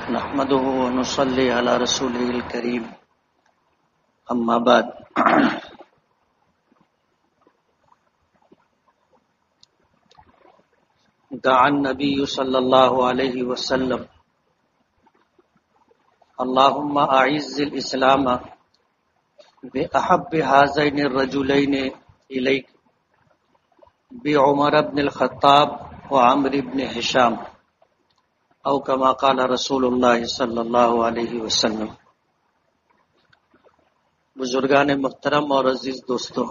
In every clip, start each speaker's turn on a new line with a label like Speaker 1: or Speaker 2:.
Speaker 1: نحمده ونصلي على رسوله الكريم اما بعد دعا النبي صلى الله عليه وسلم اللهم اعز الاسلام باحب هذين الرجلين اليك بعمر بن الخطاب وعمر بن هشام او کما قال رسول اللہ صلی اللہ علیہ وسلم۔ بزرگان محترم اور عزیز دوستو،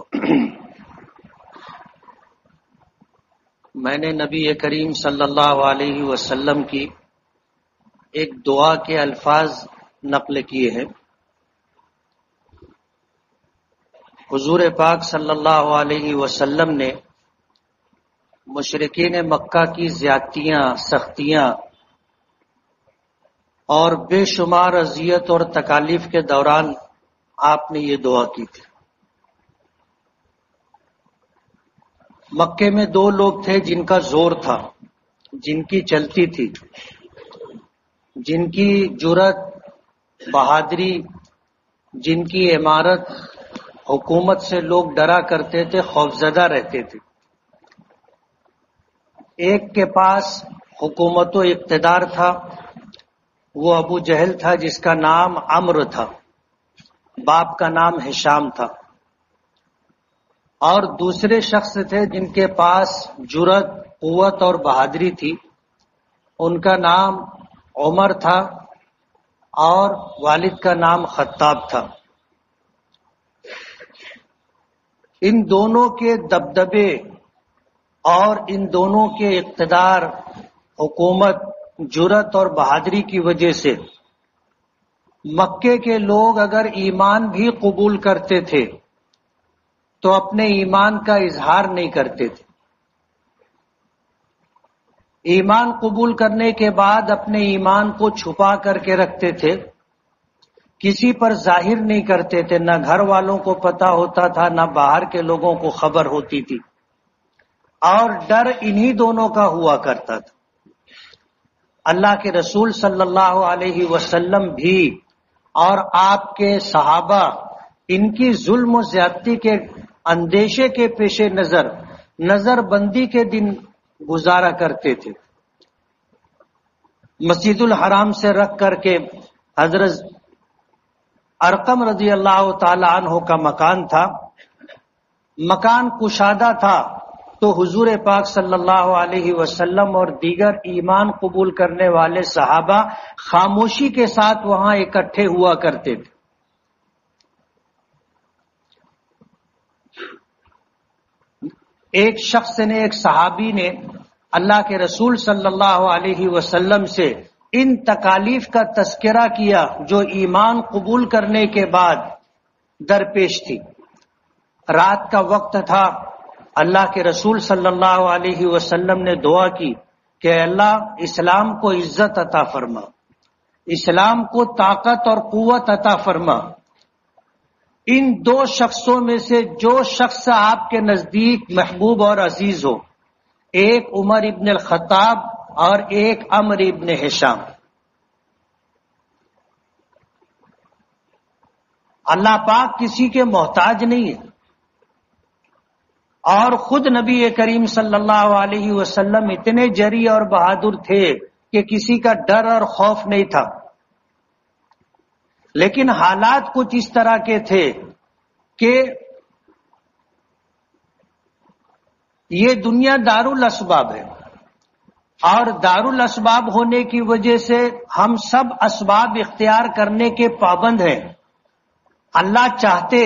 Speaker 1: میں نے نبی کریم صلی اللہ علیہ وسلم کی ایک دعا کے الفاظ نقل کیے ہیں۔ حضور پاک صلی اللہ علیہ وسلم نے مشرکین مکہ کی زیادتیاں، سختیاں اور بے شمار اذیت اور تکالیف کے دوران آپ نے یہ دعا کی تھی۔ مکے میں دو لوگ تھے جن کا زور تھا، جن کی چلتی تھی، جن کی جرأت، بہادری، جن کی عمارت، حکومت سے لوگ ڈرا کرتے تھے، خوفزدہ رہتے تھے۔ ایک کے پاس حکومت و اقتدار تھا، وہ ابو جہل تھا جس کا نام عمرو تھا، باپ کا نام ہشام تھا۔ اور دوسرے شخص تھے جن کے پاس جرأت، قوت اور بہادری تھی، ان کا نام عمر تھا اور والد کا نام خطاب تھا۔ ان دونوں کے دبدبے اور ان دونوں کے اقتدار، حکومت، جرأت اور بہادری کی وجہ سے مکے کے لوگ اگر ایمان بھی قبول کرتے تھے تو اپنے ایمان کا اظہار نہیں کرتے تھے۔ ایمان قبول کرنے کے بعد اپنے ایمان کو چھپا کر کے رکھتے تھے، کسی پر ظاہر نہیں کرتے تھے، نہ گھر والوں کو پتا ہوتا تھا، نہ باہر کے لوگوں کو خبر ہوتی تھی، اور ڈر انہی دونوں کا ہوا کرتا تھا۔ اللہ کے رسول صلی اللہ علیہ وسلم بھی اور آپ کے صحابہ ان کی ظلم و زیادتی کے اندیشے کے پیش نظر بندی کے دن گزارا کرتے تھے۔ مسجد الحرام سے رکھ کر کے حضرت ارقم رضی اللہ تعالی عنہ کا مکان تھا، مکان کشادہ تھا، تو حضور پاک صلی اللہ علیہ وسلم اور دیگر ایمان قبول کرنے والے صحابہ خاموشی کے ساتھ وہاں اکٹھے ہوا کرتے تھے۔ ایک شخص نے، ایک صحابی نے اللہ کے رسول صلی اللہ علیہ وسلم سے ان تکالیف کا تذکرہ کیا جو ایمان قبول کرنے کے بعد درپیش تھی۔ رات کا وقت تھا، اللہ کے رسول صلی اللہ علیہ وسلم نے دعا کی کہ اللہ اسلام کو عزت عطا فرما، اسلام کو طاقت اور قوت عطا فرما۔ ان دو شخصوں میں سے جو شخص آپ کے نزدیک محبوب اور عزیز ہو، ایک عمر ابن الخطاب اور ایک عمر ابن ہشام۔ اللہ پاک کسی کے محتاج نہیں ہے، اور خود نبی کریم صلی اللہ علیہ وسلم اتنے جری اور بہادر تھے کہ کسی کا ڈر اور خوف نہیں تھا۔ لیکن حالات کچھ اس طرح کے تھے کہ یہ دنیا دارالاسباب ہے، اور دارالاسباب ہونے کی وجہ سے ہم سب اسباب اختیار کرنے کے پابند ہیں۔ اللہ چاہتے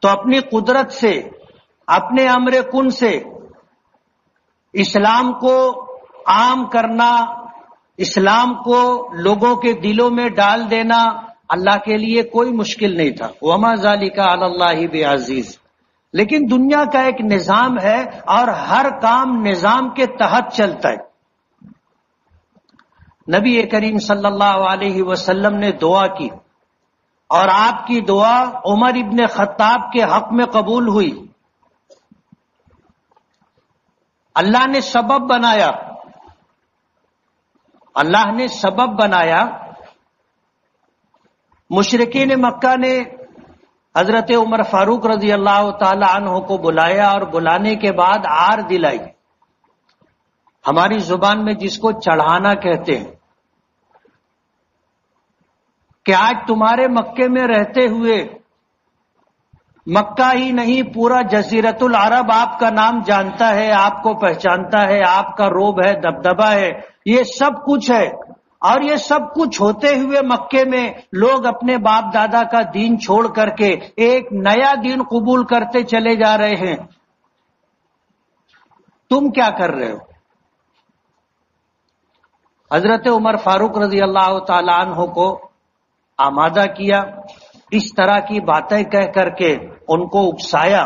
Speaker 1: تو اپنی قدرت سے، اپنے امر کن سے اسلام کو عام کرنا، اسلام کو لوگوں کے دلوں میں ڈال دینا اللہ کے لیے کوئی مشکل نہیں تھا۔ وما ذالک علی اللہ بعزیز۔ لیکن دنیا کا ایک نظام ہے اور ہر کام نظام کے تحت چلتا ہے۔ نبی کریم صلی اللہ علیہ وسلم نے دعا کی، اور آپ کی دعا عمر ابن خطاب کے حق میں قبول ہوئی۔ اللہ نے سبب بنایا اللہ نے سبب بنایا. مشرکین مکہ نے حضرت عمر فاروق رضی اللہ تعالی عنہ کو بلایا اور بلانے کے بعد عار دلائی. ہماری زبان میں جس کو چڑھانا کہتے ہیں کہ آج تمہارے مکے میں رہتے ہوئے مکہ ہی نہیں پورا جزیرت العرب آپ کا نام جانتا ہے، آپ کو پہچانتا ہے، آپ کا روب ہے، دبدبا ہے، یہ سب کچھ ہے. اور یہ سب کچھ ہوتے ہوئے مکے میں لوگ اپنے باپ دادا کا دین چھوڑ کر کے ایک نیا دین قبول کرتے چلے جا رہے ہیں. تم کیا کر رہے ہو؟ حضرت عمر فاروق رضی اللہ تعالی عنہ کو آمادہ کیا، اس طرح کی باتیں کہہ کر کے ان کو اکسایا.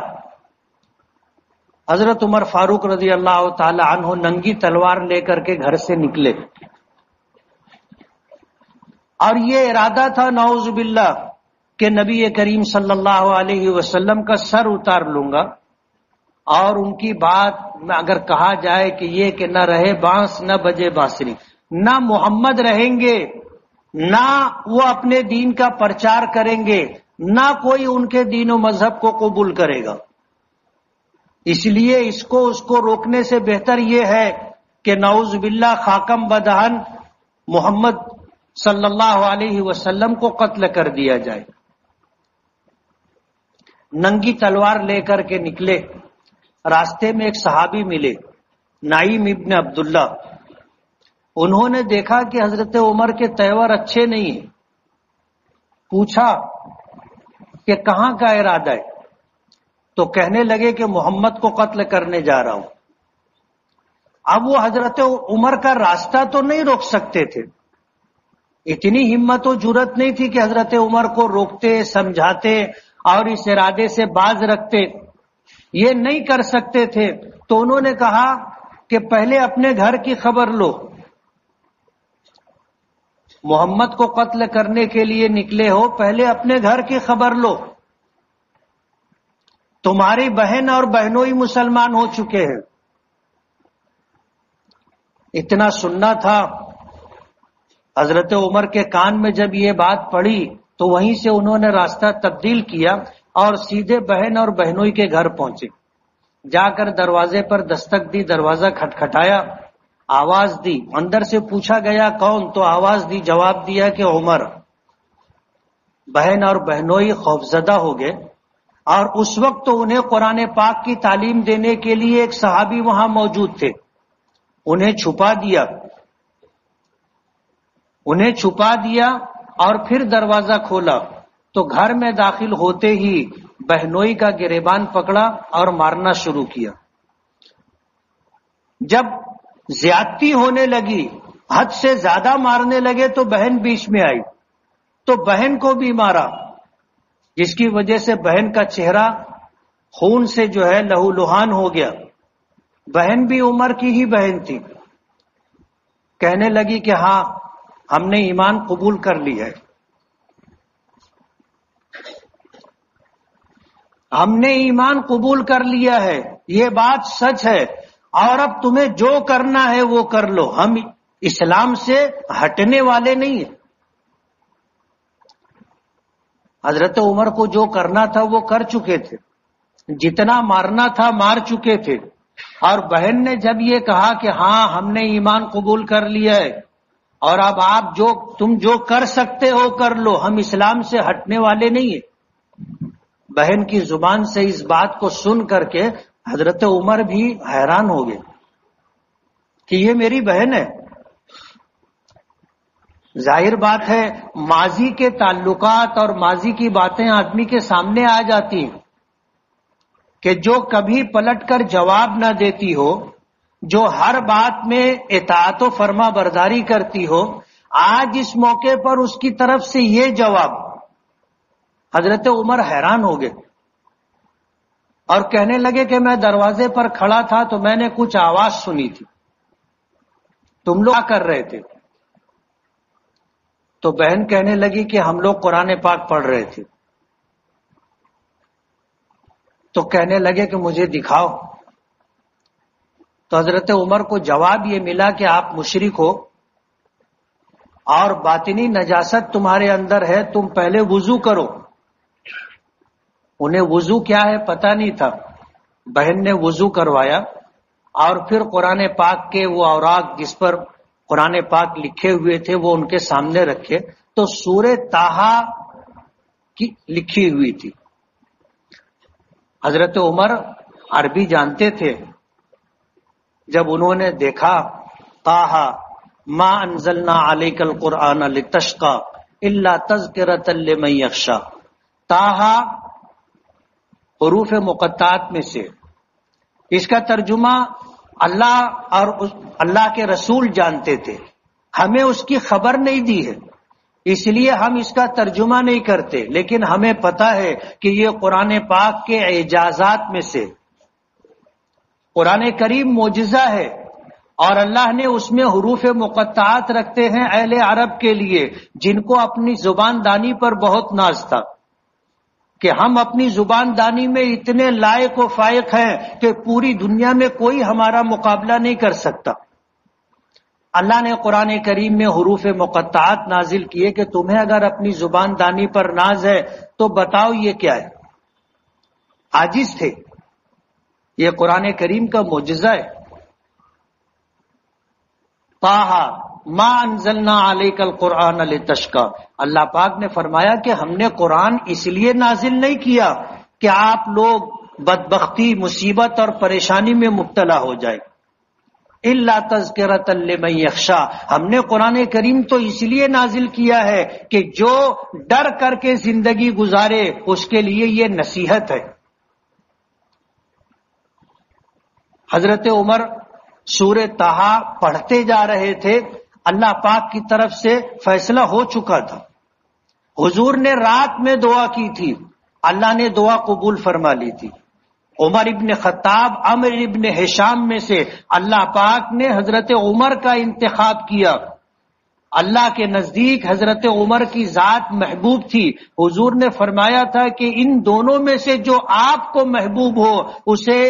Speaker 1: حضرت عمر فاروق رضی اللہ تعالی عنہ ننگی تلوار لے کر کے گھر سے نکلے اور یہ ارادہ تھا نعوذ باللہ کہ نبی کریم صلی اللہ علیہ وسلم کا سر اتار لوں گا، اور ان کی بات میں اگر کہا جائے کہ یہ کہ نہ رہے بانس نہ بجے بانسری، نہ محمد رہیں گے، نہ وہ اپنے دین کا پرچار کریں گے، نہ کوئی ان کے دین و مذہب کو قبول کرے گا. اس لیے اس کو روکنے سے بہتر یہ ہے کہ نعوذ باللہ خاکم بدہن محمد صلی اللہ علیہ وسلم کو قتل کر دیا جائے. ننگی تلوار لے کر کے نکلے. راستے میں ایک صحابی ملے، نعیم ابن عبداللہ. انہوں نے دیکھا کہ حضرت عمر کے تیور اچھے نہیں ہیں. پوچھا کہ کہاں کا ارادہ ہے؟ تو کہنے لگے کہ محمد کو قتل کرنے جا رہا ہوں. اب وہ حضرت عمر کا راستہ تو نہیں روک سکتے تھے، اتنی ہمت و جرت نہیں تھی کہ حضرت عمر کو روکتے، سمجھاتے اور اس ارادے سے باز رکھتے. یہ نہیں کر سکتے تھے. تو انہوں نے کہا کہ پہلے اپنے گھر کی خبر لو. محمد کو قتل کرنے کے لیے نکلے ہو، پہلے اپنے گھر کی خبر لو. تمہاری بہن اور بہنوئی مسلمان ہو چکے ہیں. اتنا سننا تھا. حضرت عمر کے کان میں جب یہ بات پڑی تو وہیں سے انہوں نے راستہ تبدیل کیا اور سیدھے بہن اور بہنوئی کے گھر پہنچے. جا کر دروازے پر دستک دی، دروازہ کھٹکھٹایا، آواز دی. اندر سے پوچھا گیا کون؟ تو آواز دی، جواب دیا کہ عمر. بہن اور بہنوئی خوفزدہ ہو گئے. اور اس وقت تو انہیں قرآن پاک کی تعلیم دینے کے لیے ایک صحابی وہاں موجود تھے. انہیں چھپا دیا اور پھر دروازہ کھولا تو گھر میں داخل ہوتے ہی بہنوئی کا گریبان پکڑا اور مارنا شروع کیا. جب زیادتی ہونے لگی، حد سے زیادہ مارنے لگے تو بہن بیچ میں آئی تو بہن کو بھی مارا، جس کی وجہ سے بہن کا چہرہ خون سے لہو لہان ہو گیا. بہن بھی عمر کی ہی بہن تھی. کہنے لگی کہ ہاں ہم نے ایمان قبول کر لی ہے، ہم نے ایمان قبول کر لیا ہے، یہ بات سچ ہے، اور اب تمہیں جو کرنا ہے وہ کر لو، ہم اسلام سے ہٹنے والے نہیں ہیں. حضرت عمر کو جو کرنا تھا وہ کر چکے تھے، جتنا مارنا تھا مار چکے تھے. اور بہن نے جب یہ کہا کہ ہاں ہم نے ایمان قبول کر لیا ہے اور اب تم جو کر سکتے ہو کر لو، ہم اسلام سے ہٹنے والے نہیں ہیں. بہن کی زبان سے اس بات کو سن کر کے حضرت عمر بھی حیران ہو گئے کہ یہ میری بہن ہے. ظاہر بات ہے ماضی کے تعلقات اور ماضی کی باتیں آدمی کے سامنے آ جاتی ہیں کہ جو کبھی پلٹ کر جواب نہ دیتی ہو، جو ہر بات میں اطاعت و فرما برداری کرتی ہو، آج اس موقع پر اس کی طرف سے یہ جواب. حضرت عمر حیران ہو گئے اور کہنے لگے کہ میں دروازے پر کھڑا تھا تو میں نے کچھ آواز سنی تھی، تم لوگ کیا کر رہے تھے؟ تو بہن کہنے لگی کہ ہم لوگ قرآن پاک پڑھ رہے تھے. تو کہنے لگے کہ مجھے دکھاؤ. تو حضرت عمر کو جواب یہ ملا کہ آپ مشرک ہو، اور باطنی نجاست تمہارے اندر ہے، تم پہلے وضو کرو۔ انہیں وضو کیا ہے پتہ نہیں تھا، بہن نے وضو کروایا اور پھر قرآن پاک کے وہ اوراق جس پر قرآن پاک لکھے ہوئے تھے وہ ان کے سامنے رکھے تو سورہ طٰہٰ کی لکھی ہوئی تھی۔ حضرت عمر عربی جانتے تھے، جب انہوں نے دیکھا طٰہٰ ما انزلنا علیک القرآن لتشقی الا تذکرۃ لمن یخشی، طٰہٰ حروف مقطعات میں سے، اس کا ترجمہ اللہ اور اللہ کے رسول جانتے تھے، ہمیں اس کی خبر نہیں دی ہے اس لیے ہم اس کا ترجمہ نہیں کرتے، لیکن ہمیں پتا ہے کہ یہ قرآن پاک کے اعجازات میں سے، قرآن کریم معجزہ ہے اور اللہ نے اس میں حروف مقطعات رکھتے ہیں اہل عرب کے لیے جن کو اپنی زبان دانی پر بہت ناز تھا کہ ہم اپنی زبان دانی میں اتنے لائق و فائق ہیں کہ پوری دنیا میں کوئی ہمارا مقابلہ نہیں کر سکتا۔ اللہ نے قرآن کریم میں حروف مقطعات نازل کیے کہ تمہیں اگر اپنی زبان دانی پر ناز ہے تو بتاؤ یہ کیا ہے۔ عاجز تھے، یہ قرآن کریم کا معجزہ ہے۔ طٰہٰ ما انزلنا علیک القرآن لتشقی، اللہ پاک نے فرمایا کہ ہم نے قرآن اس لیے نازل نہیں کیا کہ آپ لوگ بدبختی، مصیبت اور پریشانی میں مبتلا ہو جائے، الا تذکرۃ لمن یخشی، ہم نے قرآن کریم تو اس لیے نازل کیا ہے کہ جو ڈر کر کے زندگی گزارے اس کے لیے یہ نصیحت ہے۔ حضرت عمر سورہ طٰہٰ پڑھتے جا رہے تھے، اللہ پاک کی طرف سے فیصلہ ہو چکا تھا، حضور نے رات میں دعا کی تھی، اللہ نے دعا قبول فرما لی تھی۔ عمر ابن خطاب عمر ابن ہشام میں سے اللہ پاک نے حضرت عمر کا انتخاب کیا۔ اللہ کے نزدیک حضرت عمر کی ذات محبوب تھی، حضور نے فرمایا تھا کہ ان دونوں میں سے جو آپ کو محبوب ہو اسے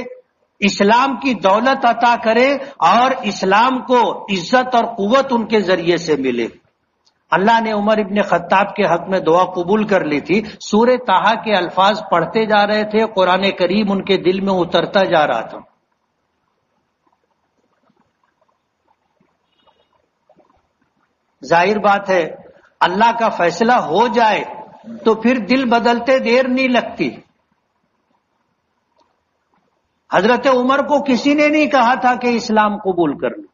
Speaker 1: اسلام کی دولت عطا کرے اور اسلام کو عزت اور قوت ان کے ذریعے سے ملے۔ اللہ نے عمر ابن خطاب کے حق میں دعا قبول کر لی تھی۔ سورہ طٰہٰ کے الفاظ پڑھتے جا رہے تھے، قرآن کریم ان کے دل میں اترتا جا رہا تھا۔ ظاہر بات ہے اللہ کا فیصلہ ہو جائے تو پھر دل بدلتے دیر نہیں لگتی۔ حضرت عمر کو کسی نے نہیں کہا تھا کہ اسلام قبول کر لو،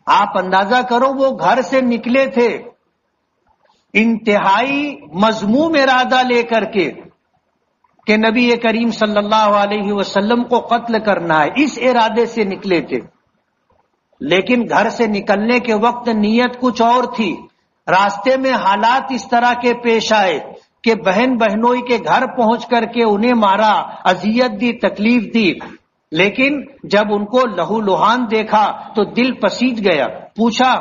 Speaker 1: آپ اندازہ کرو وہ گھر سے نکلے تھے انتہائی مذموم ارادہ لے کر کے کہ نبی کریم صلی اللہ علیہ وسلم کو قتل کرنا ہے، اس ارادے سے نکلے تھے، لیکن گھر سے نکلنے کے وقت نیت کچھ اور تھی۔ راستے میں حالات اس طرح کے پیش آئے کہ بہن بہنوئی کے گھر پہنچ کر کے انہیں مارا، اذیت دی، تکلیف دی، لیکن جب ان کو لہو لہان دیکھا تو دل پسیج گیا۔ پوچھا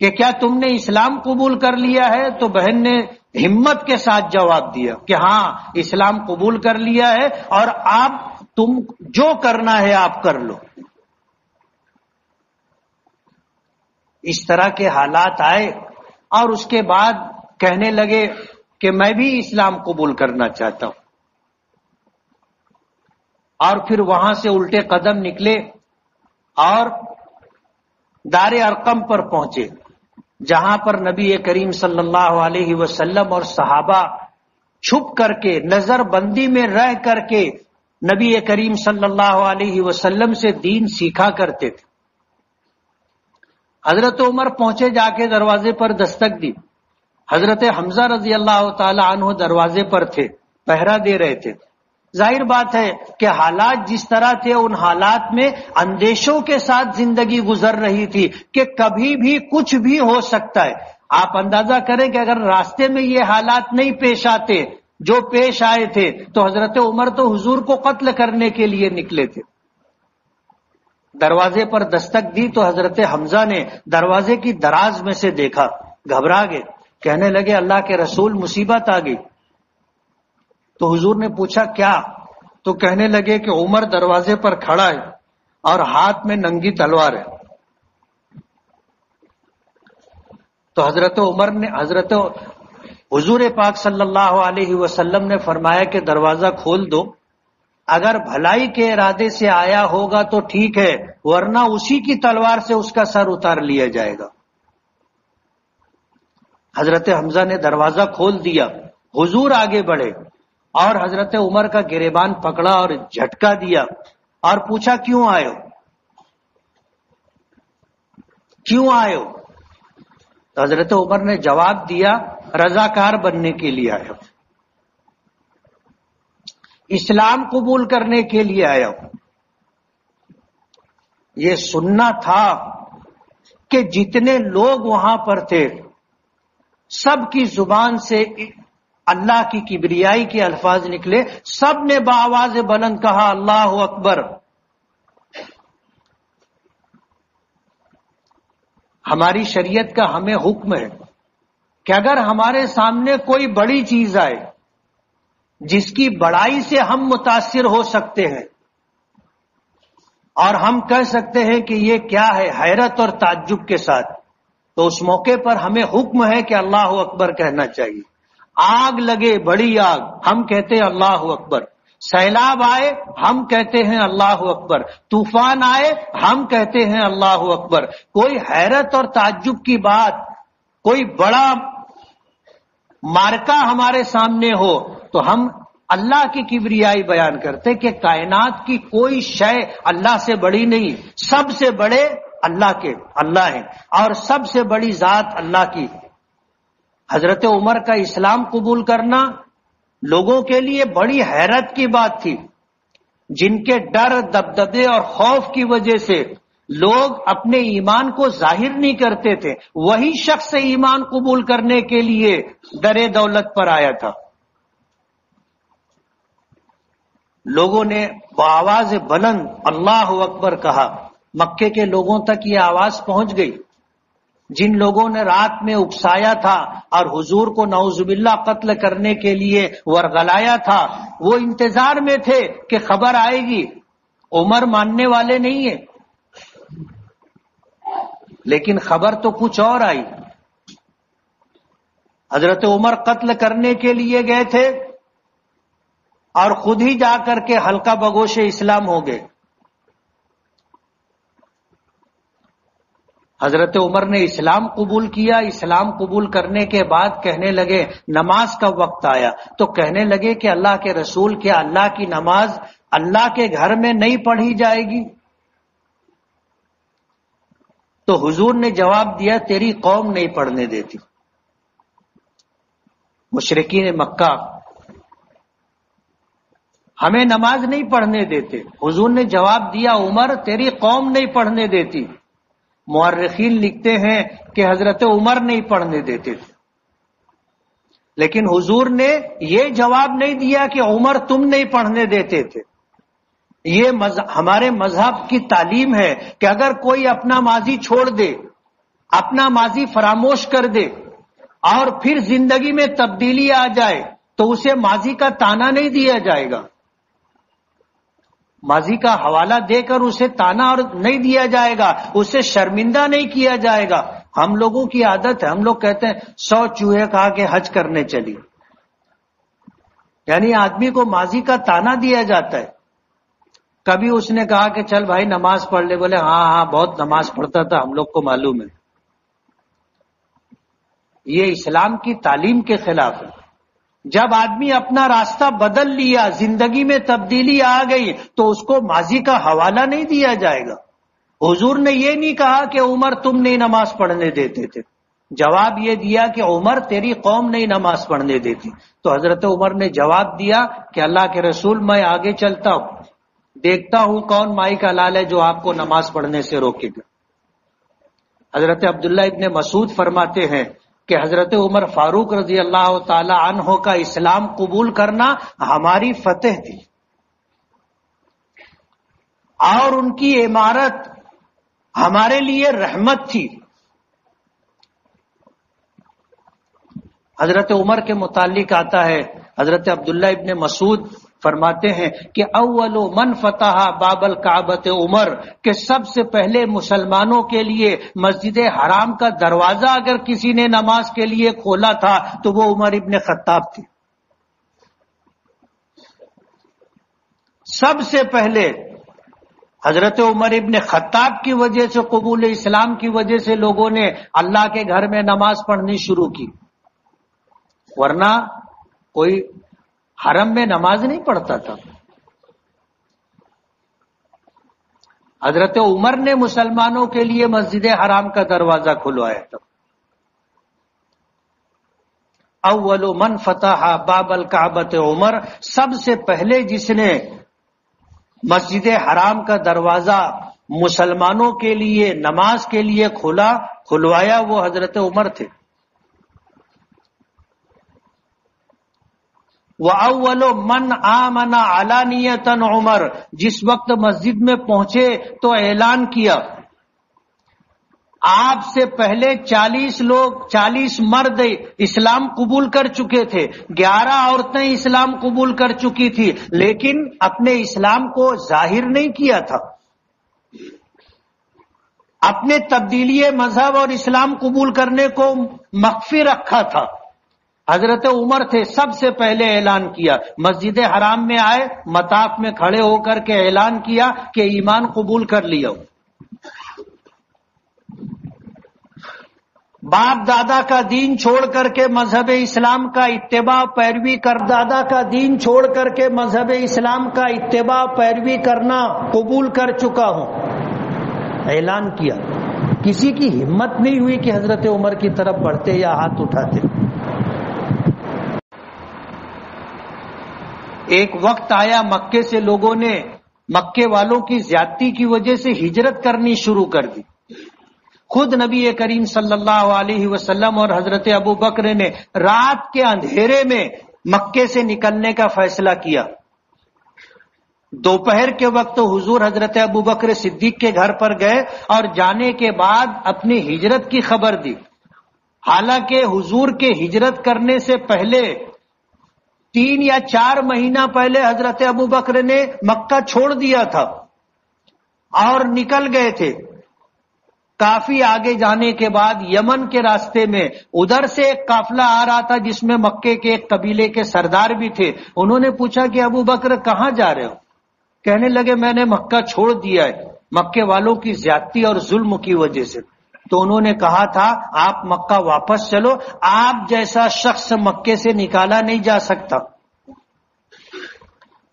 Speaker 1: کہ کیا تم نے اسلام قبول کر لیا ہے؟ تو بہن نے ہمت کے ساتھ جواب دیا کہ ہاں اسلام قبول کر لیا ہے اور آپ تم جو کرنا ہے آپ کر لو۔ اس طرح کے حالات آئے اور اس کے بعد کہنے لگے کہ میں بھی اسلام قبول کرنا چاہتا ہوں، اور پھر وہاں سے الٹے قدم نکلے اور دار ارقم پر پہنچے، جہاں پر نبی کریم صلی اللہ علیہ وسلم اور صحابہ چھپ کر کے نظر بندی میں رہ کر کے نبی کریم صلی اللہ علیہ وسلم سے دین سیکھا کرتے تھے۔ حضرت عمر پہنچے، جا کے دروازے پر دستک دی، حضرت حمزہ رضی اللہ تعالی عنہ دروازے پر تھے، پہرا دے رہے تھے۔ ظاہر بات ہے کہ حالات جس طرح تھے ان حالات میں اندیشوں کے ساتھ زندگی گزر رہی تھی کہ کبھی بھی کچھ بھی ہو سکتا ہے۔ آپ اندازہ کریں کہ اگر راستے میں یہ حالات نہیں پیش آتے جو پیش آئے تھے تو حضرت عمر تو حضور کو قتل کرنے کے لیے نکلے تھے۔ دروازے پر دستک دی تو حضرت حمزہ نے دروازے کی دراز میں سے دیکھا، گھبرا گئے، کہنے لگے اللہ کے رسول مصیبت آ گئی۔ تو حضور نے پوچھا کیا؟ تو کہنے لگے کہ عمر دروازے پر کھڑا ہے اور ہاتھ میں ننگی تلوار ہے۔ تو حضرت حضور پاک صلی اللہ علیہ وسلم نے فرمایا کہ دروازہ کھول دو، اگر بھلائی کے ارادے سے آیا ہوگا تو ٹھیک ہے، ورنہ اسی کی تلوار سے اس کا سر اتار لیا جائے گا۔ حضرت حمزہ نے دروازہ کھول دیا، حضور آگے بڑھے اور حضرت عمر کا گریبان پکڑا اور جھٹکا دیا اور پوچھا کیوں آئے ہو، کیوں آئے ہو؟ تو حضرت عمر نے جواب دیا رضاکار بننے کے لیے آیا ہوں، اسلام قبول کرنے کے لیے آیا ہوں۔ یہ سننا تھا کہ جتنے لوگ وہاں پر تھے سب کی زبان سے اللہ کی کبریائی کے الفاظ نکلے، سب نے بآواز بلند کہا اللہ اکبر۔ ہماری شریعت کا ہمیں حکم ہے کہ اگر ہمارے سامنے کوئی بڑی چیز آئے جس کی بڑائی سے ہم متاثر ہو سکتے ہیں اور ہم کہہ سکتے ہیں کہ یہ کیا ہے، حیرت اور تعجب کے ساتھ، تو اس موقع پر ہمیں حکم ہے کہ اللہ اکبر کہنا چاہیے۔ آگ لگے بڑی آگ، ہم کہتے ہیں اللہ اکبر، سیلاب آئے ہم کہتے ہیں اللہ اکبر، طوفان آئے ہم کہتے ہیں اللہ اکبر۔ کوئی حیرت اور تعجب کی بات، کوئی بڑا مارکا ہمارے سامنے ہو تو ہم اللہ کی کبریائی بیان کرتے کہ کائنات کی کوئی شے اللہ سے بڑی نہیں، سب سے بڑے اللہ ہیں اور سب سے بڑی ذات اللہ کی۔ حضرت عمر کا اسلام قبول کرنا لوگوں کے لیے بڑی حیرت کی بات تھی، جن کے ڈر، دبدبے اور خوف کی وجہ سے لوگ اپنے ایمان کو ظاہر نہیں کرتے تھے، وہی شخص ایمان قبول کرنے کے لیے در دولت پر آیا تھا۔ لوگوں نے بآواز بلند اللہ اکبر کہا، مکے کے لوگوں تک یہ آواز پہنچ گئی۔ جن لوگوں نے رات میں اکسایا تھا اور حضور کو نعوذ باللہ قتل کرنے کے لیے ورغلایا تھا، وہ انتظار میں تھے کہ خبر آئے گی۔ عمر ماننے والے نہیں ہیں، لیکن خبر تو کچھ اور آئی۔ حضرت عمر قتل کرنے کے لیے گئے تھے اور خود ہی جا کر کے حلقہ بگوش اسلام ہو گئے۔ حضرت عمر نے اسلام قبول کیا، اسلام قبول کرنے کے بعد کہنے لگے نماز کا وقت آیا، تو کہنے لگے کہ اللہ کے رسول، کیا اللہ کی نماز اللہ کے گھر میں نہیں پڑھی جائے گی؟ تو حضور نے جواب دیا تیری قوم نہیں پڑھنے دیتی۔ مشرکین مکہ ہمیں نماز نہیں پڑھنے دیتے، حضور نے جواب دیا عمر تیری قوم نہیں پڑھنے دیتی۔ مورخین لکھتے ہیں کہ حضرت عمر نہیں پڑھنے دیتے تھے، لیکن حضور نے یہ جواب نہیں دیا کہ عمر تم نہیں پڑھنے دیتے تھے۔ یہ ہمارے مذہب کی تعلیم ہے کہ اگر کوئی اپنا ماضی چھوڑ دے، اپنا ماضی فراموش کر دے اور پھر زندگی میں تبدیلی آ جائے تو اسے ماضی کا تانا نہیں دیا جائے گا، ماضی کا حوالہ دے کر اسے تانا اور نہیں دیا جائے گا، اسے شرمندہ نہیں کیا جائے گا۔ ہم لوگوں کی عادت ہے، ہم لوگ کہتے ہیں 100 چوہے کہا کہ حج کرنے چلی، یعنی آدمی کو ماضی کا تانا دیا جاتا ہے۔ کبھی اس نے کہا کہ چل بھائی نماز پڑھ لے، بولے ہاں بہت نماز پڑھتا تھا، ہم لوگ کو معلوم ہے۔ یہ اسلام کی تعلیم کے خلاف ہے۔ جب آدمی اپنا راستہ بدل لیا، زندگی میں تبدیلی آ گئی، تو اس کو ماضی کا حوالہ نہیں دیا جائے گا۔ حضور نے یہ نہیں کہا کہ عمر تم نہیں نماز پڑھنے دیتے تھے، جواب یہ دیا کہ عمر تیری قوم نہیں نماز پڑھنے دیتی۔ تو حضرت عمر نے جواب دیا کہ اللہ کے رسول میں آگے چلتا ہوں، دیکھتا ہوں کون مائی کا لال ہے جو آپ کو نماز پڑھنے سے روکے گا۔ حضرت عبداللہ ابن مسعود فرماتے ہیں کہ حضرت عمر فاروق رضی اللہ تعالی عنہ کا اسلام قبول کرنا ہماری فتح تھی اور ان کی عمارت ہمارے لیے رحمت تھی۔ حضرت عمر کے متعلق آتا ہے، حضرت عبداللہ ابن مسعود فرماتے ہیں کہ اول من فتح باب الکعبۃ عمر، کہ سب سے پہلے مسلمانوں کے لیے مسجد حرام کا دروازہ اگر کسی نے نماز کے لیے کھولا تھا تو وہ عمر ابن خطاب تھے. سب سے پہلے حضرت عمر ابن خطاب کی وجہ سے، قبول اسلام کی وجہ سے لوگوں نے اللہ کے گھر میں نماز پڑھنی شروع کی، ورنہ کوئی حرم میں نماز نہیں پڑھتا تھا. حضرت عمر نے مسلمانوں کے لیے مسجد حرام کا دروازہ کھلوایا تھا. اول من فتح باب الکعبۃ عمر، سب سے پہلے جس نے مسجد حرام کا دروازہ مسلمانوں کے لیے نماز کے لیے کھلوایا وہ حضرت عمر تھے. وَأَوَّلُ مَنْ آمَنَ عَلَانِيَةً عمر، جس وقت مسجد میں پہنچے تو اعلان کیا. آپ سے پہلے 40 مرد اسلام قبول کر چکے تھے، 11 عورتیں اسلام قبول کر چکی تھی، لیکن اپنے اسلام کو ظاہر نہیں کیا تھا، اپنے تبدیلی مذہب اور اسلام قبول کرنے کو مخفی رکھا تھا. حضرت عمر تھے، سب سے پہلے اعلان کیا. مسجد حرام میں آئے، مطاف میں کھڑے ہو کر کے اعلان کیا کہ ایمان قبول کر لیا. باپ دادا کا دین چھوڑ کر کے مذہب اسلام کا اتباع پیروی کرنا قبول کر چکا ہوں، اعلان کیا. کسی کی ہمت نہیں ہوئی کہ حضرت عمر کی طرف بڑھتے یا ہاتھ اٹھاتے. ایک وقت آیا مکے سے لوگوں نے مکے والوں کی زیادتی کی وجہ سے ہجرت کرنی شروع کر دی. خود نبی کریم صلی اللہ علیہ وسلم اور حضرت ابو بکر نے رات کے اندھیرے میں مکے سے نکلنے کا فیصلہ کیا. دوپہر کے وقت حضور حضرت ابو بکر صدیق کے گھر پر گئے اور جانے کے بعد اپنی ہجرت کی خبر دی. حالانکہ حضور کے ہجرت کرنے سے پہلے 3 یا 4 مہینہ پہلے حضرت ابو بکر نے مکہ چھوڑ دیا تھا اور نکل گئے تھے. کافی آگے جانے کے بعد یمن کے راستے میں ادھر سے ایک قافلہ آ رہا تھا جس میں مکے کے ایک قبیلے کے سردار بھی تھے. انہوں نے پوچھا کہ ابو بکر کہاں جا رہے ہو؟ کہنے لگے میں نے مکہ چھوڑ دیا ہے مکے والوں کی زیادتی اور ظلم کی وجہ سے. تو انہوں نے کہا تھا آپ مکہ واپس چلو، آپ جیسا شخص مکے سے نکالا نہیں جا سکتا.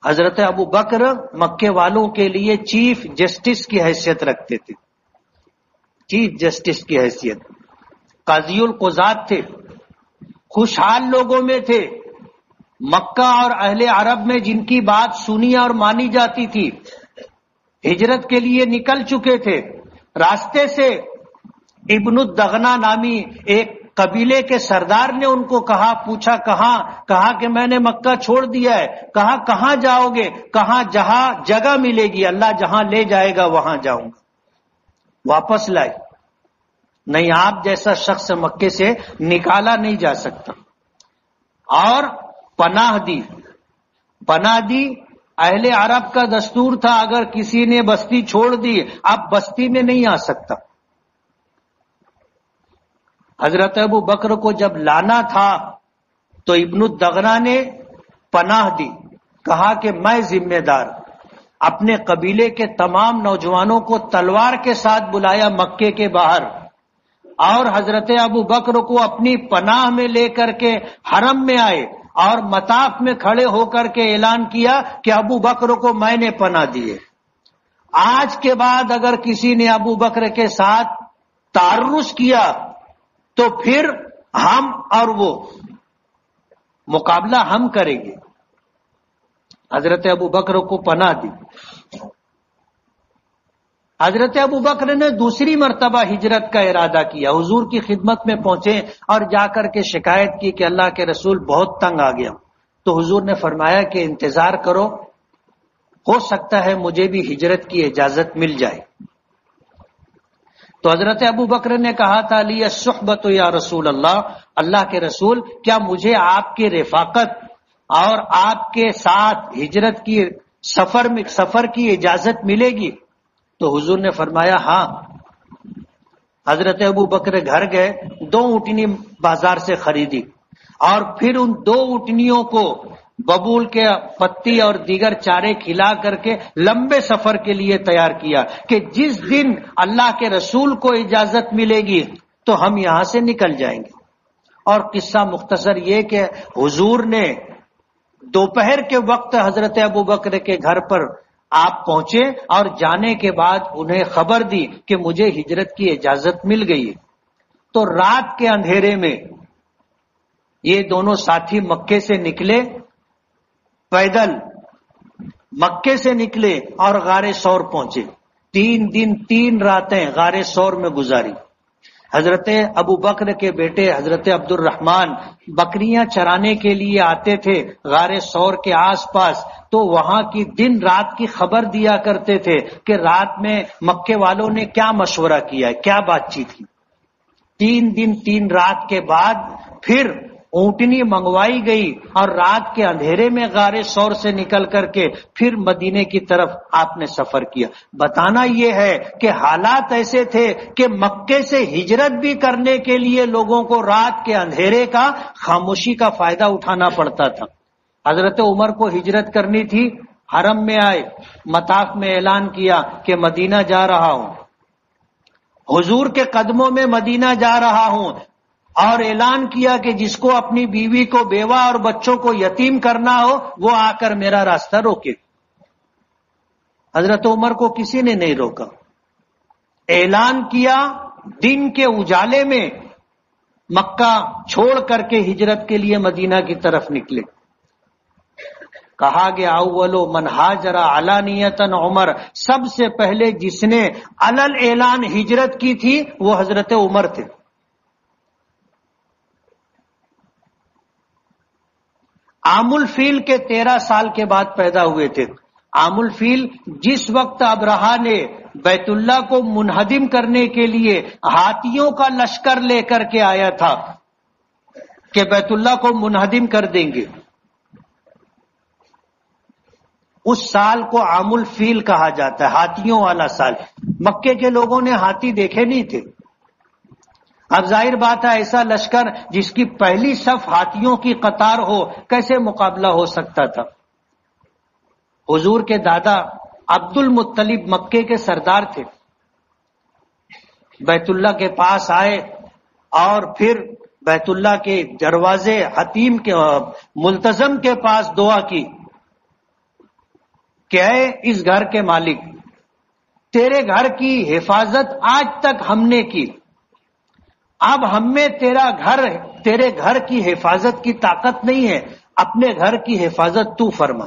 Speaker 1: حضرت ابو بکر مکے والوں کے لیے چیف جسٹس کی حیثیت رکھتے تھے، چیف جسٹس کی حیثیت. قاضی القضات تھے، خوشحال لوگوں میں تھے. مکہ اور اہل عرب میں جن کی بات سنی اور مانی جاتی تھی، ہجرت کے لیے نکل چکے تھے. راستے سے ابن الدغنا نامی ایک قبیلے کے سردار نے ان کو پوچھا کہا کہ میں نے مکہ چھوڑ دیا ہے. کہاں جاؤ گے؟ جہاں جگہ ملے گی، اللہ جہاں لے جائے گا وہاں جاؤں گا. واپس لائے، نہیں آپ جیسا شخص مکے سے نکالا نہیں جا سکتا. اور پناہ دی. اہل عرب کا دستور تھا اگر کسی نے بستی چھوڑ دی اب بستی میں نہیں آ سکتا. حضرت ابو بکر کو جب لانا تھا تو ابن الدغنا نے پناہ دی، کہا کہ میں ذمہ دار. اپنے قبیلے کے تمام نوجوانوں کو تلوار کے ساتھ بلایا مکے کے باہر، اور حضرت ابو بکر کو اپنی پناہ میں لے کر کے حرم میں آئے اور مطاف میں کھڑے ہو کر کے اعلان کیا کہ ابو بکر کو میں نے پناہ دی ہے. آج کے بعد اگر کسی نے ابو بکر کے ساتھ تعرض کیا تو پھر ہم اور وہ مقابلہ ہم کریں گے. حضرت ابو بکر کو پناہ دی. حضرت ابو بکر نے دوسری مرتبہ ہجرت کا ارادہ کیا. حضور کی خدمت میں پہنچے اور جا کر کے شکایت کی کہ اللہ کے رسول بہت تنگ آ گیا. تو حضور نے فرمایا کہ انتظار کرو، ہو سکتا ہے مجھے بھی ہجرت کی اجازت مل جائے. تو حضرت ابو بکر نے کہا تھا لی الصحبۃ یا رسول اللہ، اللہ کے رسول کیا مجھے آپ کی رفاقت، اور آپ کے ساتھ ہجرت کی سفر کی اجازت ملے گی؟ تو حضور نے فرمایا ہاں۔ حضرت ابو بکر گھر گئے، 2 اونٹنی بازار سے خریدی اور پھر ان 2 اونٹنیوں کو ببول کے پتی اور دیگر چارے کھلا کر کے لمبے سفر کے لیے تیار کیا کہ جس دن اللہ کے رسول کو اجازت ملے گی تو ہم یہاں سے نکل جائیں گے۔ اور قصہ مختصر یہ کہ حضور نے دوپہر کے وقت حضرت ابو بکر کے گھر پر آپ پہنچے اور جانے کے بعد انہیں خبر دی کہ مجھے ہجرت کی اجازت مل گئی ہے۔ تو رات کے اندھیرے میں یہ دونوں ساتھی مکے سے نکلے، پیدل مکے سے نکلے اور غار ثور پہنچے۔ 3 دن 3 راتیں غار ثور میں گزاری۔ حضرت ابو بکر کے بیٹے حضرت عبد الرحمن بکریاں چرانے کے لیے آتے تھے غار ثور کے آس پاس، تو وہاں کی دن رات کی خبر دیا کرتے تھے کہ رات میں مکے والوں نے کیا مشورہ کیا ہے، کیا بات چیت کی۔ 3 دن 3 رات کے بعد پھر اونٹنی منگوائی گئی اور رات کے اندھیرے میں غار ثور سے نکل کر کے پھر مدینے کی طرف آپ نے سفر کیا۔ بتانا یہ ہے کہ حالات ایسے تھے کہ مکے سے ہجرت بھی کرنے کے لیے لوگوں کو رات کے اندھیرے کا، خاموشی کا فائدہ اٹھانا پڑتا تھا۔ حضرت عمر کو ہجرت کرنی تھی، حرم میں آئے، مطاف میں اعلان کیا کہ مدینہ جا رہا ہوں، حضور کے قدموں میں مدینہ جا رہا ہوں، اور اعلان کیا کہ جس کو اپنی بیوی کو، بیوہ اور بچوں کو یتیم کرنا ہو وہ آ کر میرا راستہ روکے۔ حضرت عمر کو کسی نے نہیں روکا، اعلان کیا، دن کے اجالے میں مکہ چھوڑ کر کے ہجرت کے لیے مدینہ کی طرف نکلے۔ کہا گیا اولو من ہاجر علانیتاً عمر، سب سے پہلے جس نے علل اعلان ہجرت کی تھی وہ حضرت عمر تھے۔ عام الفیل کے 13 سال کے بعد پیدا ہوئے تھے۔ عام الفیل جس وقت ابرہا نے بیت اللہ کو منہدم کرنے کے لیے ہاتھیوں کا لشکر لے کر کے آیا تھا کہ بیت اللہ کو منہدم کر دیں گے، اس سال کو عام الفیل کہا جاتا ہے، ہاتھیوں والا سال۔ مکے کے لوگوں نے ہاتھی دیکھے نہیں تھے۔ اب ظاہر بات ہے ایسا لشکر جس کی پہلی صف ہاتھیوں کی قطار ہو، کیسے مقابلہ ہو سکتا تھا؟ حضور کے دادا عبد المطلب مکے کے سردار تھے، بیت اللہ کے پاس آئے اور پھر بیت اللہ کے دروازے حتیم کے ملتزم کے پاس دعا کی کہ اے اس گھر کے مالک، تیرے گھر کی حفاظت آج تک ہم نے کی، اب ہم میں تیرے گھر کی حفاظت کی طاقت نہیں ہے، اپنے گھر کی حفاظت تو فرما۔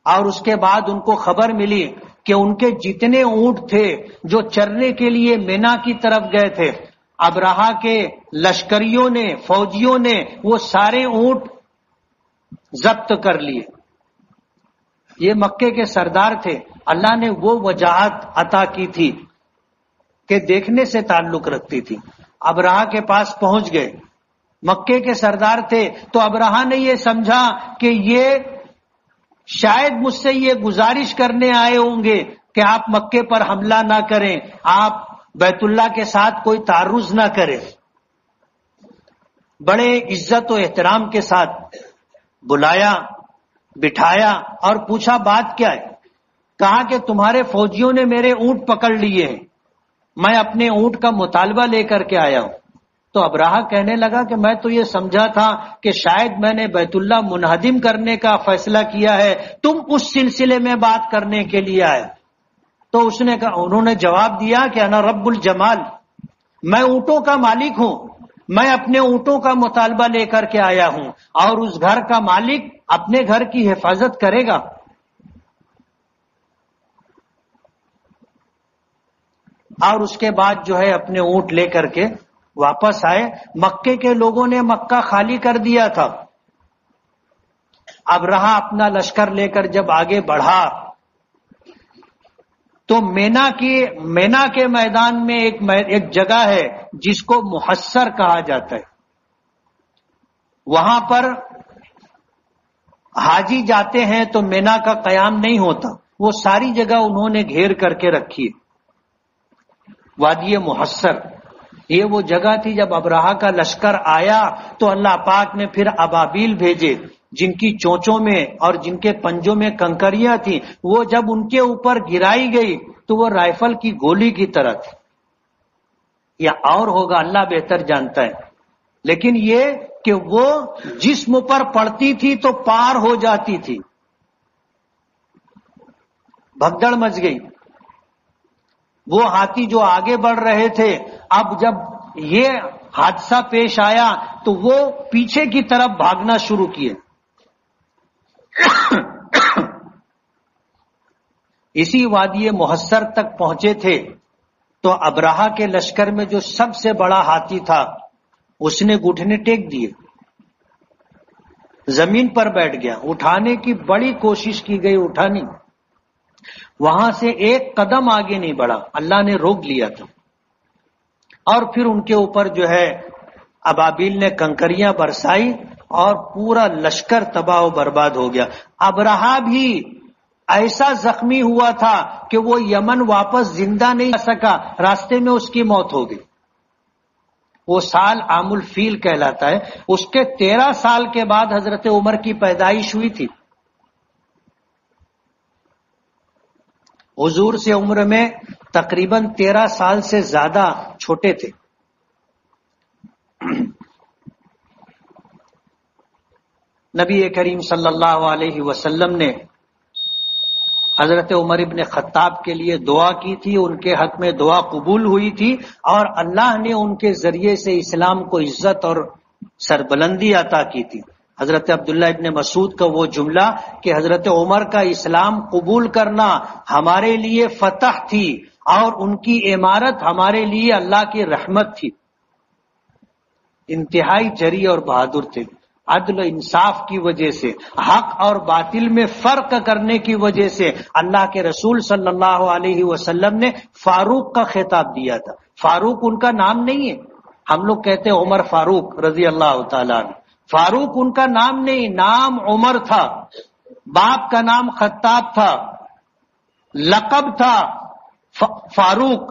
Speaker 1: اور اس کے بعد ان کو خبر ملی کہ ان کے جتنے اونٹ تھے جو چرنے کے لیے مینا کی طرف گئے تھے، ابرہا کے لشکریوں نے، فوجیوں نے وہ سارے اونٹ ضبط کر لیے۔ یہ مکے کے سردار تھے، اللہ نے وہ وجاہت عطا کی تھی کہ دیکھنے سے تعلق رکھتی تھی۔ ابرہا کے پاس پہنچ گئے، مکے کے سردار تھے، تو ابرہا نے یہ سمجھا کہ یہ شاید مجھ سے یہ گزارش کرنے آئے ہوں گے کہ آپ مکے پر حملہ نہ کریں، آپ بیت اللہ کے ساتھ کوئی تعرض نہ کریں۔ بڑے عزت و احترام کے ساتھ بلایا، بٹھایا اور پوچھا بات کیا ہے؟ کہا کہ تمہارے فوجیوں نے میرے اونٹ پکڑ لیے ہیں، میں اپنے اونٹ کا مطالبہ لے کر کے آیا ہوں۔ تو ابرہا کہنے لگا کہ میں تو یہ سمجھا تھا کہ شاید میں نے بیت اللہ منہدم کرنے کا فیصلہ کیا ہے، تم اس سلسلے میں بات کرنے کے لیے آئے۔ تو انہوں نے جواب دیا کہ انا رب الجمال، میں اونٹوں کا مالک ہوں، میں اپنے اونٹوں کا مطالبہ لے کر کے آیا ہوں، اور اس گھر کا مالک اپنے گھر کی حفاظت کرے گا۔ اور اس کے بعد جو ہے اپنے اونٹ لے کر کے واپس آئے۔ مکے کے لوگوں نے مکہ خالی کر دیا تھا۔ ابرہا اپنا لشکر لے کر جب آگے بڑھا تو مینا کے میدان میں ایک جگہ ہے جس کو محصر کہا جاتا ہے۔ وہاں پر حاجی جاتے ہیں تو مینا کا قیام نہیں ہوتا، وہ ساری جگہ انہوں نے گھیر کر کے رکھی ہے۔ وادی محصر یہ وہ جگہ تھی جب ابرہہ کا لشکر آیا تو اللہ پاک نے پھر ابابیل بھیجے جن کی چونچوں میں اور جن کے پنجوں میں کنکریاں تھیں، وہ جب ان کے اوپر گرائی گئی تو وہ رائفل کی گولی کی طرح تھی، یا اور ہوگا اللہ بہتر جانتا ہے، لیکن یہ کہ وہ جسم پر پڑتی تھی تو پار ہو جاتی تھی، بھگدڑ مچ گئی۔ وہ ہاتھی جو آگے بڑھ رہے تھے، اب جب یہ حادثہ پیش آیا تو وہ پیچھے کی طرف بھاگنا شروع کیے۔ اسی وادی محصر تک پہنچے تھے تو ابرہہ کے لشکر میں جو سب سے بڑا ہاتھی تھا اس نے گھٹنے ٹیک دیے، زمین پر بیٹھ گیا، اٹھانے کی بڑی کوشش کی گئی، اٹھانی، وہاں سے ایک قدم آگے نہیں بڑھا، اللہ نے روک لیا تھا، اور پھر ان کے اوپر جو ہے ابابیل نے کنکریاں برسائی اور پورا لشکر تباہ و برباد ہو گیا۔ ابرہہ بھی ایسا زخمی ہوا تھا کہ وہ یمن واپس زندہ نہیں آ سکا، راستے میں اس کی موت ہو گئی۔ وہ سال عام الفیل کہلاتا ہے، اس کے 13 سال کے بعد حضرت عمر کی پیدائش ہوئی تھی۔ حضور سے عمر میں تقریباً 13 سال سے زیادہ چھوٹے تھے۔ نبی کریم صلی اللہ علیہ وسلم نے حضرت عمر ابن خطاب کے لیے دعا کی تھی، ان کے حق میں دعا قبول ہوئی تھی، اور اللہ نے ان کے ذریعے سے اسلام کو عزت اور سربلندی عطا کی تھی۔ حضرت عبداللہ ابن مسعود کا وہ جملہ کہ حضرت عمر کا اسلام قبول کرنا ہمارے لیے فتح تھی اور ان کی امارت ہمارے لیے اللہ کی رحمت تھی۔ انتہائی جری اور بہادر تھے، عدل و انصاف کی وجہ سے، حق اور باطل میں فرق کرنے کی وجہ سے اللہ کے رسول صلی اللہ علیہ وسلم نے فاروق کا خطاب دیا تھا۔ فاروق ان کا نام نہیں ہے، ہم لوگ کہتے ہیں عمر فاروق رضی اللہ تعالیٰ عنہ، فاروق ان کا نام نہیں، نام عمر تھا، باپ کا نام خطاب تھا، لقب تھا فاروق،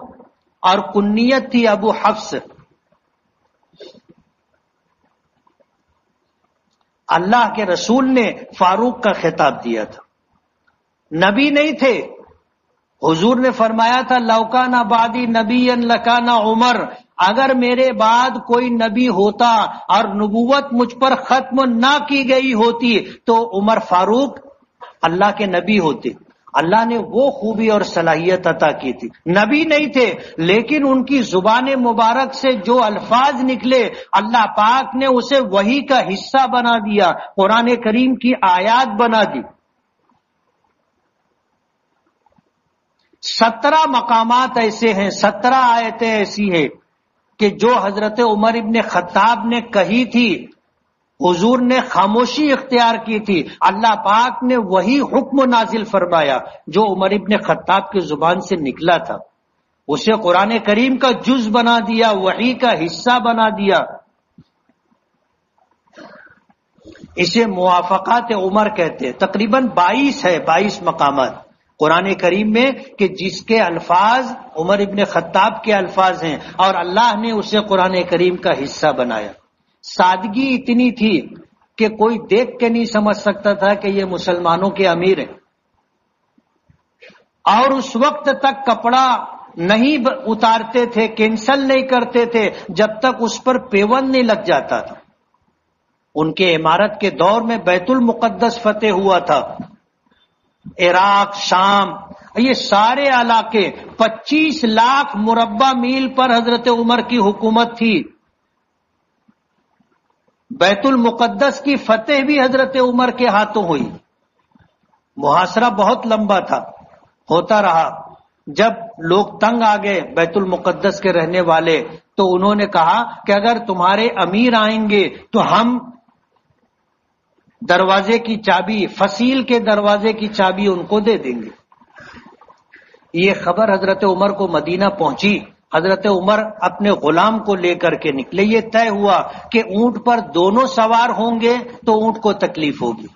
Speaker 1: اور کنیت تھی ابو حفص۔ اللہ کے رسول نے فاروق کا خطاب دیا تھا، نبی نہیں تھے۔ حضور نے فرمایا تھا لوکان بعدی نبی لکان عمر، اگر میرے بعد کوئی نبی ہوتا اور نبوت مجھ پر ختم نہ کی گئی ہوتی تو عمر فاروق اللہ کے نبی ہوتے۔ اللہ نے وہ خوبی اور صلاحیت عطا کی تھی، نبی نہیں تھے لیکن ان کی زبان مبارک سے جو الفاظ نکلے اللہ پاک نے اسے وحی کا حصہ بنا دیا، قرآن کریم کی آیات بنا دی۔ 17 مقامات ایسے ہیں، 17 آیتیں ایسی ہیں کہ جو حضرت عمر ابن خطاب نے کہی تھی، حضور نے خاموشی اختیار کی تھی، اللہ پاک نے وہی حکم نازل فرمایا جو عمر ابن خطاب کی زبان سے نکلا تھا، اسے قرآن کریم کا جز بنا دیا، وحی کا حصہ بنا دیا۔ اسے موافقات عمر کہتے ہیں، تقریباً 22 مقامات قرآن کریم میں کہ جس کے الفاظ عمر ابن خطاب کے الفاظ ہیں اور اللہ نے اسے قرآن کریم کا حصہ بنایا۔ سادگی اتنی تھی کہ کوئی دیکھ کے نہیں سمجھ سکتا تھا کہ یہ مسلمانوں کے امیر ہیں، اور اس وقت تک کپڑا نہیں اتارتے تھے، کینسل نہیں کرتے تھے جب تک اس پر پیوند نہیں لگ جاتا تھا۔ ان کے امارت کے دور میں بیت المقدس فتح ہوا تھا، عراق، شام، یہ سارے علاقے 25 لاکھ مربع میل پر حضرت عمر کی حکومت تھی۔ بیت المقدس کی فتح بھی حضرت عمر کے ہاتھوں ہوئی۔ محاصرہ بہت لمبا تھا، ہوتا رہا۔ جب لوگ تنگ آ گئے بیت المقدس کے رہنے والے تو انہوں نے کہا کہ اگر تمہارے امیر آئیں گے تو ہم دروازے کی چابی، فصیل کے دروازے کی چابی ان کو دے دیں گے۔ یہ خبر حضرت عمر کو مدینہ پہنچی حضرت عمر اپنے غلام کو لے کر کے نکلے. یہ طے ہوا کہ اونٹ پر دونوں سوار ہوں گے تو اونٹ کو تکلیف ہوگی.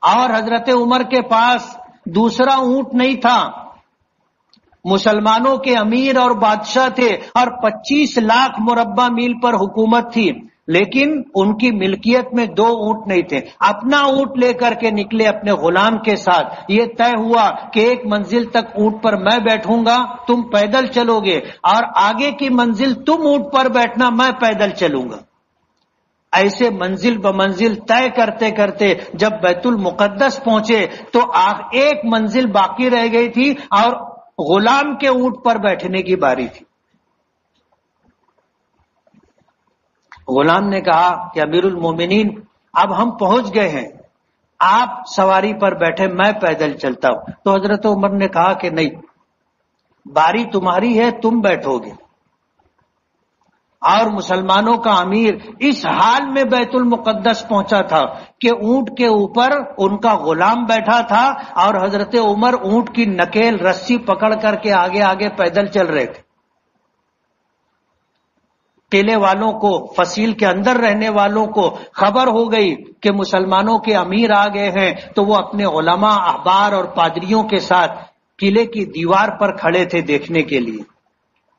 Speaker 1: اور حضرت عمر کے پاس دوسرا اونٹ نہیں تھا. مسلمانوں کے امیر اور بادشاہ تھے اور 25 لاکھ مربع میل پر حکومت تھی، لیکن ان کی ملکیت میں 2 اونٹ نہیں تھے. اپنا اونٹ لے کر کے نکلے اپنے غلام کے ساتھ. یہ طے ہوا کہ ایک منزل تک اونٹ پر میں بیٹھوں گا، تم پیدل چلو گے، اور آگے کی منزل تم اونٹ پر بیٹھنا، میں پیدل چلوں گا. ایسے منزل بمنزل طے کرتے کرتے جب بیت المقدس پہنچے تو ایک منزل باقی رہ گئی تھی اور غلام کے اونٹ پر بیٹھنے کی باری تھی. غلام نے کہا کہ امیر المومنین اب ہم پہنچ گئے ہیں، آپ سواری پر بیٹھے، میں پیدل چلتا ہوں. تو حضرت عمر نے کہا کہ نہیں، باری تمہاری ہے، تم بیٹھو گے. اور مسلمانوں کا امیر اس حال میں بیت المقدس پہنچا تھا کہ اونٹ کے اوپر ان کا غلام بیٹھا تھا اور حضرت عمر اونٹ کی نکیل رسی پکڑ کر کے آگے آگے پیدل چل رہے تھے. قلعے والوں کو، فصیل کے اندر رہنے والوں کو خبر ہو گئی کہ مسلمانوں کے امیر آ گئے ہیں، تو وہ اپنے علماء، احبار اور پادریوں کے ساتھ قلعے کی دیوار پر کھڑے تھے دیکھنے کے لیے.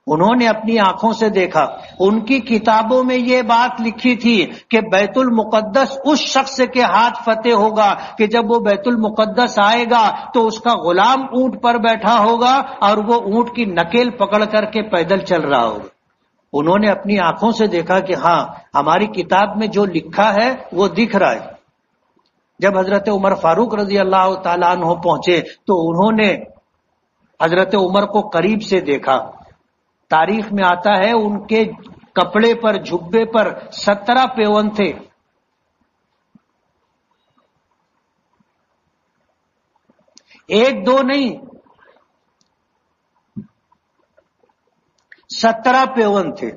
Speaker 1: انہوں نے اپنی آنکھوں سے دیکھا. ان کی کتابوں میں یہ بات لکھی تھی کہ بیت المقدس اس شخص کے ہاتھ فتح ہوگا کہ جب وہ بیت المقدس آئے گا تو اس کا غلام اونٹ پر بیٹھا ہوگا اور وہ اونٹ کی نکیل پکڑ کر کے پیدل چل رہا ہوگا. انہوں نے اپنی آنکھوں سے دیکھا کہ ہاں، ہماری کتاب میں جو لکھا ہے وہ دکھ رہا ہے. جب حضرت عمر فاروق رضی اللہ تعالیٰ عنہ پہنچے تو انہوں نے حضرت عمر کو قریب سے دیکھا. تاریخ میں آتا ہے ان کے کپڑے پر، جھبے پر 17 پیون تھے. ایک دو نہیں، 17 پیون تھے.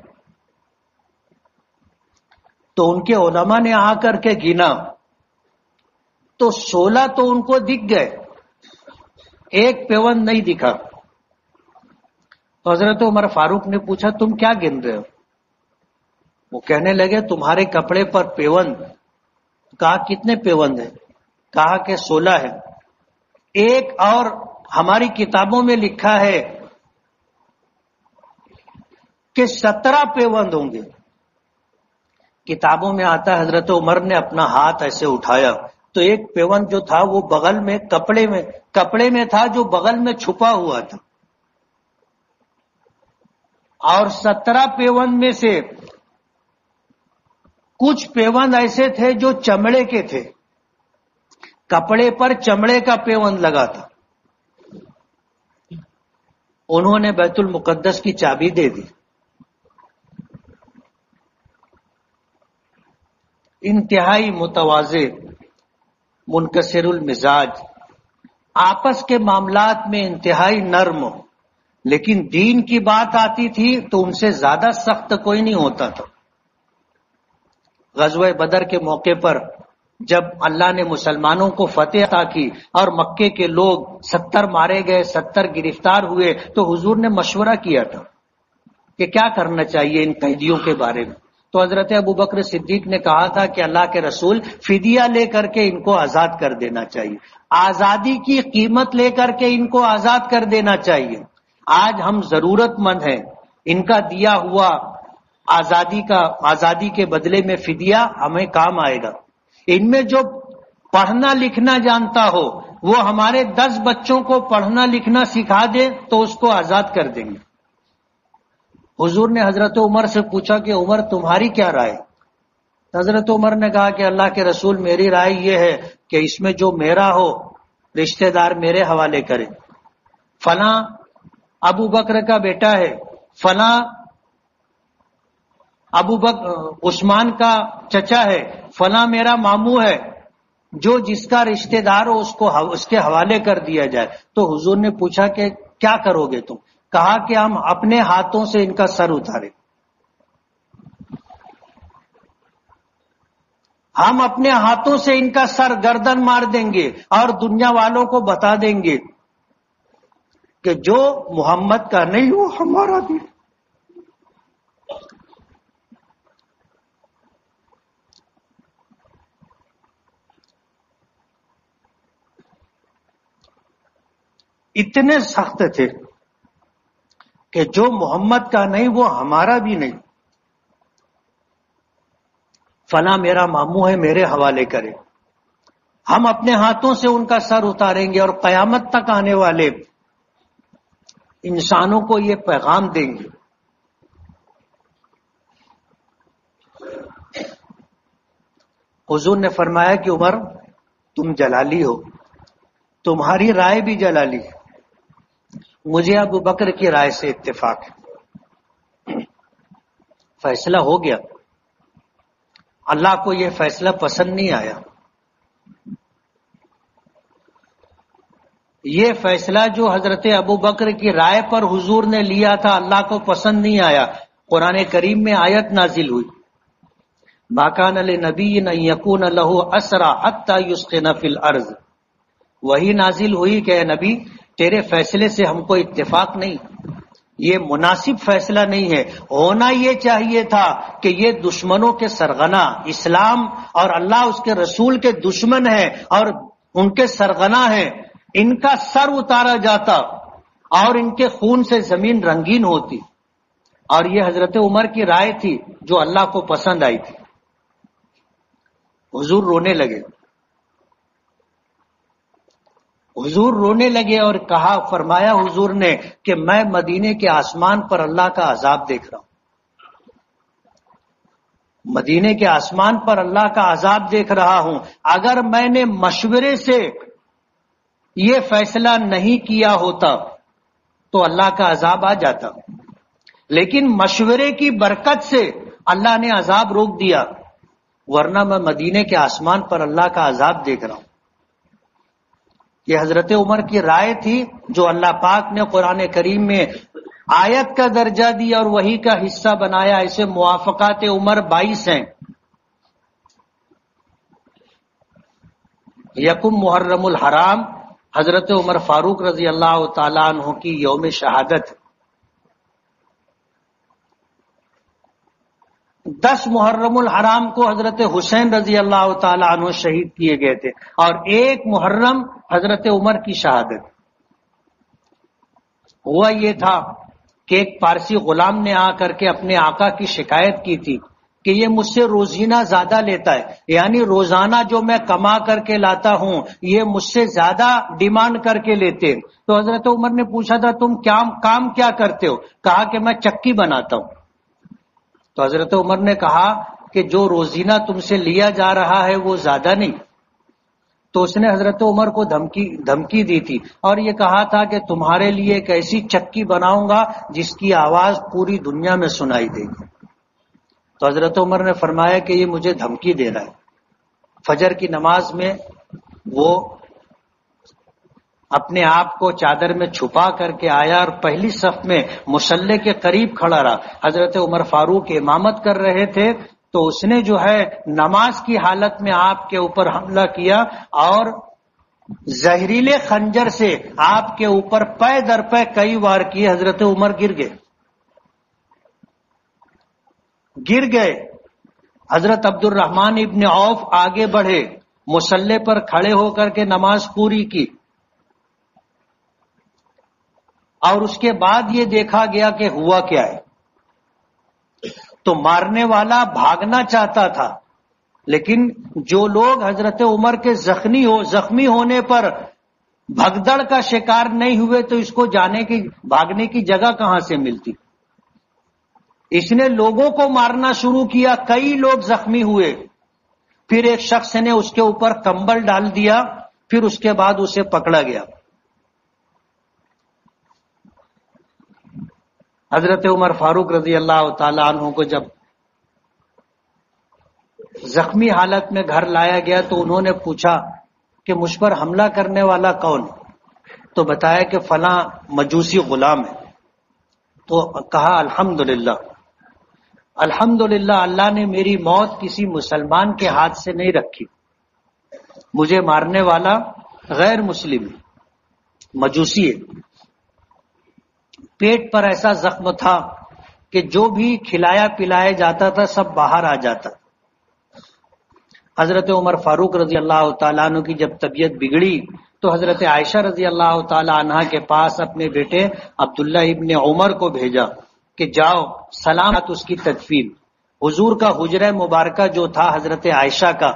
Speaker 1: تو ان کے علماء نے آ کر کے گنا تو 16 تو ان کو دکھ گئے، ایک پیون نہیں دکھا. تو حضرت عمر فاروق نے پوچھا تم کیا گن رہے ہو؟ وہ کہنے لگے تمہارے کپڑے پر پیون. کہا کتنے پیون ہیں؟ کہا کہ 16 ہے. ایک اور ہماری کتابوں میں لکھا ہے کہ 17 پیوند ہوں گے. کتابوں میں آتا ہے حضرت عمر نے اپنا ہاتھ ایسے اٹھایا تو ایک پیوند جو تھا وہ بغل میں کپڑے میں تھا، جو بغل میں چھپا ہوا تھا. اور 17 پیوند میں سے کچھ پیوند ایسے تھے جو چمڑے کے تھے، کپڑے پر چمڑے کا پیوند لگا تھا. انہوں نے بیت المقدس کی چابی دے دی. انتہائی متواضع، منکسر المزاج، آپس کے معاملات میں انتہائی نرم، لیکن دین کی بات آتی تھی تو ان سے زیادہ سخت کوئی نہیں ہوتا تھا. غزوہ بدر کے موقع پر جب اللہ نے مسلمانوں کو فتح عطا کی اور مکے کے لوگ 70 مارے گئے، 70 گرفتار ہوئے، تو حضور نے مشورہ کیا تھا کہ کیا کرنا چاہیے ان قیدیوں کے بارے میں. تو حضرت ابوبکر صدیق نے کہا تھا کہ اللہ کے رسول فدیہ لے کر کے ان کو آزاد کر دینا چاہیے، آزادی کی قیمت لے کر کے ان کو آزاد کر دینا چاہیے. آج ہم ضرورت مند ہیں، ان کا دیا ہوا آزادی کے بدلے میں فدیہ ہمیں کام آئے گا. ان میں جو پڑھنا لکھنا جانتا ہو وہ ہمارے 10 بچوں کو پڑھنا لکھنا سکھا دے تو اس کو آزاد کر دیں گے. حضور نے حضرت عمر سے پوچھا کہ عمر تمہاری کیا رائے؟ حضرت عمر نے کہا کہ اللہ کے رسول میری رائے یہ ہے کہ اس میں جو میرا ہو رشتہ دار میرے حوالے کرے. فلاں ابو بکر کا بیٹا ہے، فلاں عثمان کا چچا ہے، فلاں میرا ماموں ہے، جو جس کا رشتہ دار ہو اس کے حوالے کر دیا جائے. تو حضور نے پوچھا کہ کیا کرو گے تم؟ کہا کہ ہم اپنے ہاتھوں سے ان کا سر اتارے، ہم اپنے ہاتھوں سے ان کا سر گردن مار دیں گے اور دنیا والوں کو بتا دیں گے کہ جو محمد کا نہیں وہ ہمارا بھی. اتنے سخت تھے کہ جو محمد کا نہیں وہ ہمارا بھی نہیں. فلاں میرا ماموں ہے میرے حوالے کرے، ہم اپنے ہاتھوں سے ان کا سر اتاریں گے اور قیامت تک آنے والے انسانوں کو یہ پیغام دیں گے. حضور نے فرمایا کہ عمر تم جلالی ہو، تمہاری رائے بھی جلالی ہے، مجھے ابو بکر کی رائے سے اتفاق ہے. فیصلہ ہو گیا. اللہ کو یہ فیصلہ پسند نہیں آیا. یہ فیصلہ جو حضرت ابو بکر کی رائے پر حضور نے لیا تھا اللہ کو پسند نہیں آیا. قرآن کریم میں آیت نازل ہوئی، ما کان لنبی ان یکون لہ اسری حتی یسخن فی الارض. وہی نازل ہوئی کہ اے نبی تیرے فیصلے سے ہم کو اتفاق نہیں، یہ مناسب فیصلہ نہیں ہے. ہونا یہ چاہیے تھا کہ یہ دشمنوں کے سرغنہ، اسلام اور اللہ اس کے رسول کے دشمن ہیں اور ان کے سرغنہ ہیں، ان کا سر اتارا جاتا اور ان کے خون سے زمین رنگین ہوتی. اور یہ حضرت عمر کی رائے تھی جو اللہ کو پسند آئی تھی. حضور رونے لگے. حضور رونے لگے اور کہا، فرمایا حضور نے کہ میں مدینے کے آسمان پر اللہ کا عذاب دیکھ رہا ہوں. مدینے کے آسمان پر اللہ کا عذاب دیکھ رہا ہوں. اگر میں نے مشورے سے یہ فیصلہ نہیں کیا ہوتا تو اللہ کا عذاب آ جاتا، لیکن مشورے کی برکت سے اللہ نے عذاب روک دیا، ورنہ میں مدینے کے آسمان پر اللہ کا عذاب دیکھ رہا ہوں. یہ حضرت عمر کی رائے تھی جو اللہ پاک نے قرآن کریم میں آیت کا درجہ دیا اور وہی کا حصہ بنایا. ایسے موافقات عمر 22 ہیں. یکم محرم الحرام حضرت عمر فاروق رضی اللہ تعالیٰ عنہ کی یوم شہادت. 10 محرم الحرام کو حضرت حسین رضی اللہ تعالیٰ عنہ شہید کیے گئے تھے، اور 1 محرم حضرت عمر کی شہادت. ہوا یہ تھا کہ ایک پارسی غلام نے آ کر کے اپنے آقا کی شکایت کی تھی کہ یہ مجھ سے روزینہ زیادہ لیتا ہے، یعنی روزانہ جو میں کما کر کے لاتا ہوں یہ مجھ سے زیادہ ڈیمانڈ کر کے لیتے. تو حضرت عمر نے پوچھا تھا تم کام کیا کرتے ہو؟ کہا کہ میں چکی بناتا ہوں. تو حضرت عمر نے کہا کہ جو روزینہ تم سے لیا جا رہا ہے وہ زیادہ نہیں. تو اس نے حضرت عمر کو دھمکی دی تھی اور یہ کہا تھا کہ تمہارے لیے ایک ایسی چکی بناؤں گا جس کی آواز پوری دنیا میں سنائی دے گی. تو حضرت عمر نے فرمایا کہ یہ مجھے دھمکی دے رہا ہے. فجر کی نماز میں وہ اپنے آپ کو چادر میں چھپا کر کے آیا اور پہلی صف میں مصلی کے قریب کھڑا رہا. حضرت عمر فاروق امامت کر رہے تھے تو اس نے جو ہے نماز کی حالت میں آپ کے اوپر حملہ کیا اور زہریلے خنجر سے آپ کے اوپر پے در پے کئی وار کیے. حضرت عمر گر گئے. حضرت عبد الرحمن ابن عوف آگے بڑھے، مصلی پر کھڑے ہو کر کے نماز پوری کی، اور اس کے بعد یہ دیکھا گیا کہ ہوا کیا ہے. تو مارنے والا بھاگنا چاہتا تھا، لیکن جو لوگ حضرت عمر کے زخمی ہونے پر بھگدڑ کا شکار نہیں ہوئے تو اس کو بھاگنے کی جگہ کہاں سے ملتی. اس نے لوگوں کو مارنا شروع کیا، کئی لوگ زخمی ہوئے. پھر ایک شخص نے اس کے اوپر کمبل ڈال دیا، پھر اس کے بعد اسے پکڑا گیا. حضرت عمر فاروق رضی اللہ تعالیٰ عنہ کو جب زخمی حالت میں گھر لایا گیا تو انہوں نے پوچھا کہ مجھ پر حملہ کرنے والا کون؟ تو بتایا کہ فلاں مجوسی غلام ہے. تو کہا الحمدللہ اللہ نے میری موت کسی مسلمان کے ہاتھ سے نہیں رکھی، مجھے مارنے والا غیر مسلم مجوسی ہے. پیٹ پر ایسا زخم تھا کہ جو بھی کھلایا پلایا جاتا تھا سب باہر آ جاتا. حضرت عمر فاروق رضی اللہ تعالیٰ عنہ کی جب طبیعت بگڑی تو حضرت عائشہ رضی اللہ تعالیٰ عنہ کے پاس اپنے بیٹے عبداللہ ابن عمر کو بھیجا کہ جاؤ سلامت اس کی تدفین. حضور کا حجرہ مبارکہ جو تھا حضرت عائشہ کا،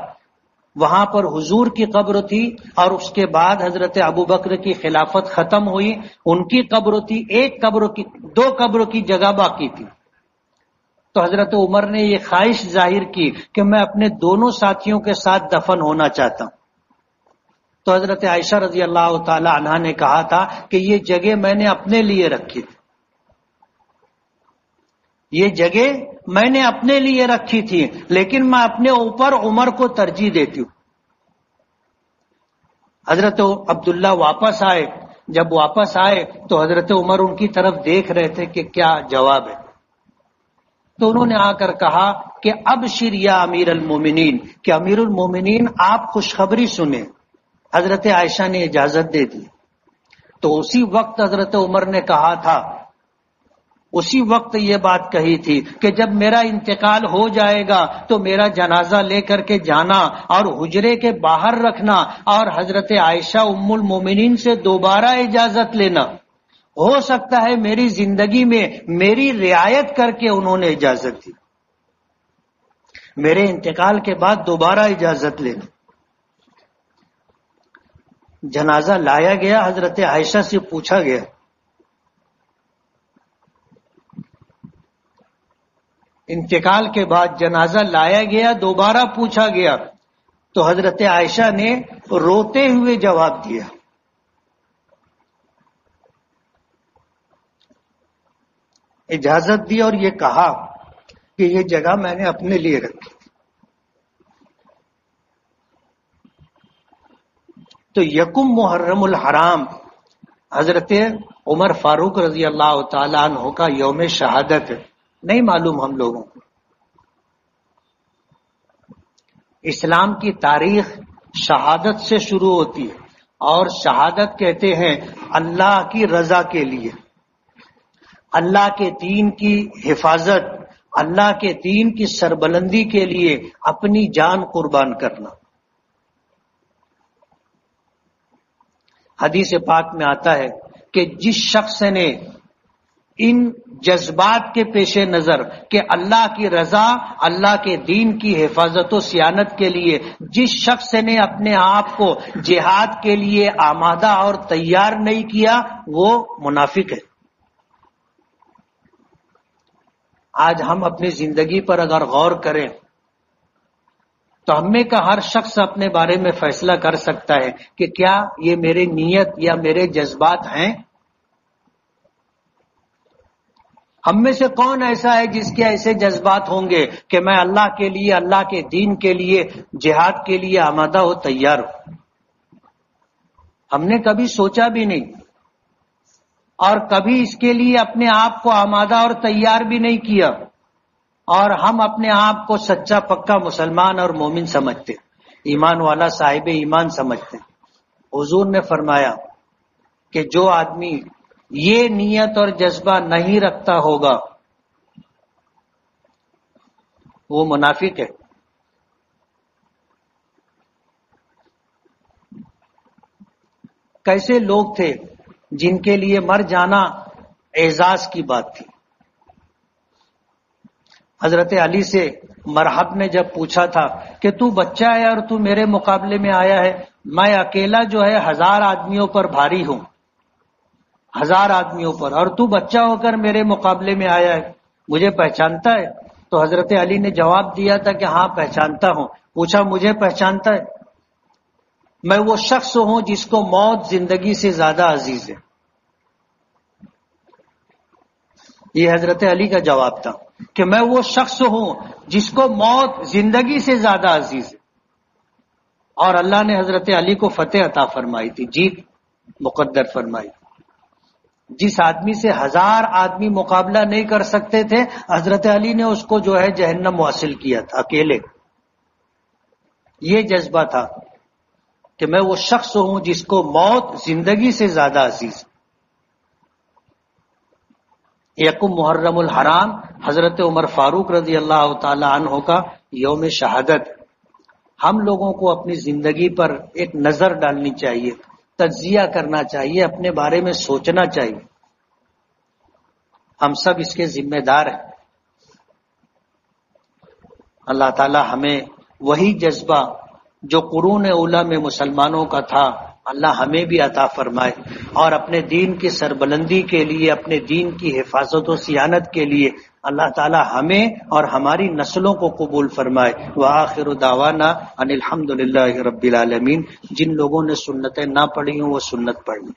Speaker 1: وہاں پر حضور کی قبر تھی، اور اس کے بعد حضرت ابو بکر کی خلافت ختم ہوئی، ان کی قبر تھی، ایک قبر کی، دو قبروں کی جگہ باقی تھی. تو حضرت عمر نے یہ خواہش ظاہر کی کہ میں اپنے دونوں ساتھیوں کے ساتھ دفن ہونا چاہتا ہوں. تو حضرت عائشہ رضی اللہ تعالی عنہا نے کہا تھا کہ یہ جگہ میں نے اپنے لیے رکھی تھی، یہ جگہ میں نے اپنے لیے رکھی تھی، لیکن میں اپنے اوپر عمر کو ترجیح دیتی ہوں. حضرت عبداللہ واپس آئے، جب واپس آئے تو حضرت عمر ان کی طرف دیکھ رہے تھے کہ کیا جواب ہے. تو انہوں نے آ کر کہا کہ ابشر یا امیر المومنین، کہ امیر المومنین آپ خوشخبری سنیں. حضرت عائشہ نے اجازت دے دی. تو اسی وقت حضرت عمر نے کہا تھا، اسی وقت یہ بات کہی تھی کہ جب میرا انتقال ہو جائے گا تو میرا جنازہ لے کر کے جانا اور حجرے کے باہر رکھنا اور حضرت عائشہ ام المومنین سے دوبارہ اجازت لینا. ہو سکتا ہے میری زندگی میں میری رعایت کر کے انہوں نے اجازت دی، میرے انتقال کے بعد دوبارہ اجازت لینا. جنازہ لایا گیا، حضرت عائشہ سے پوچھا گیا، انتقال کے بعد جنازہ لایا گیا، دوبارہ پوچھا گیا، تو حضرت عائشہ نے روتے ہوئے جواب دیا، اجازت دی اور یہ کہا کہ یہ جگہ میں نے اپنے لیے رکھی. تو یکم محرم الحرام حضرت عمر فاروق رضی اللہ تعالیٰ عنہ کا یوم شہادت ہے. نہیں معلوم ہم لوگوں کو. اسلام کی تاریخ شہادت سے شروع ہوتی ہے، اور شہادت کہتے ہیں اللہ کی رضا کے لیے، اللہ کے دین کی حفاظت، اللہ کے دین کی سربلندی کے لیے اپنی جان قربان کرنا. حدیث پاک میں آتا ہے کہ جس شخص نے ان جذبات کے پیش نظر کہ اللہ کی رضا، اللہ کے دین کی حفاظت و صیانت کے لیے جس شخص نے اپنے آپ کو جہاد کے لیے آمادہ اور تیار نہیں کیا، وہ منافق ہے. آج ہم اپنی زندگی پر اگر غور کریں تو ہم میں کا ہر شخص اپنے بارے میں فیصلہ کر سکتا ہے کہ کیا یہ میری نیت یا میرے جذبات ہیں. ہم میں سے کون ایسا ہے جس کے ایسے جذبات ہوں گے کہ میں اللہ کے لیے، اللہ کے دین کے لیے، جہاد کے لیے آمادہ ہو، تیار ہو. ہم نے کبھی سوچا بھی نہیں اور کبھی اس کے لیے اپنے آپ کو آمادہ اور تیار بھی نہیں کیا، اور ہم اپنے آپ کو سچا پکا مسلمان اور مومن سمجھتے، ایمان والا صاحب ایمان سمجھتے. حضور نے فرمایا کہ جو آدمی یہ نیت اور جذبہ نہیں رکھتا ہوگا وہ منافق ہے. کیسے لوگ تھے جن کے لیے مر جانا اعزاز کی بات تھی. حضرت علی سے مرحب نے جب پوچھا تھا کہ تو بچہ ہے اور تو میرے مقابلے میں آیا ہے، میں اکیلا جو ہے 1000 آدمیوں پر بھاری ہوں، 1000 آدمیوں پر، اور تو بچہ ہو کر میرے مقابلے میں آیا ہے، مجھے پہچانتا ہے؟ تو حضرت علی نے جواب دیا تھا کہ ہاں پہچانتا ہوں. پوچھا مجھے پہچانتا ہے؟ میں وہ شخص ہوں جس کو موت زندگی سے زیادہ عزیز ہے. یہ حضرت علی کا جواب تھا کہ میں وہ شخص ہوں جس کو موت زندگی سے زیادہ عزیز ہے. اور اللہ نے حضرت علی کو فتح عطا فرمائی تھی، جیت مقدر فرمائی. جس آدمی سے 1000 آدمی مقابلہ نہیں کر سکتے تھے، حضرت علی نے اس کو جو ہے جہنم واصل کیا تھا اکیلے. یہ جذبہ تھا کہ میں وہ شخص ہوں جس کو موت زندگی سے زیادہ عزیز. یکم محرم الحرام حضرت عمر فاروق رضی اللہ تعالی عنہ کا یوم شہادت. ہم لوگوں کو اپنی زندگی پر ایک نظر ڈالنی چاہیے، تجزیہ کرنا چاہیے، اپنے بارے میں سوچنا چاہیے. ہم سب اس کے ذمہ دار ہیں. اللہ تعالی ہمیں وہی جذبہ جو قرون اولیٰ میں مسلمانوں کا تھا اللہ ہمیں بھی عطا فرمائے، اور اپنے دین کی سربلندی کے لیے، اپنے دین کی حفاظت و صیانت کے لیے اللہ تعالی ہمیں اور ہماری نسلوں کو قبول فرمائے. وآخر دعوانا ان الحمدللہ رب العالمین. جن لوگوں نے سنتیں نہ پڑھی ہوں وہ سنت پڑھ لیں.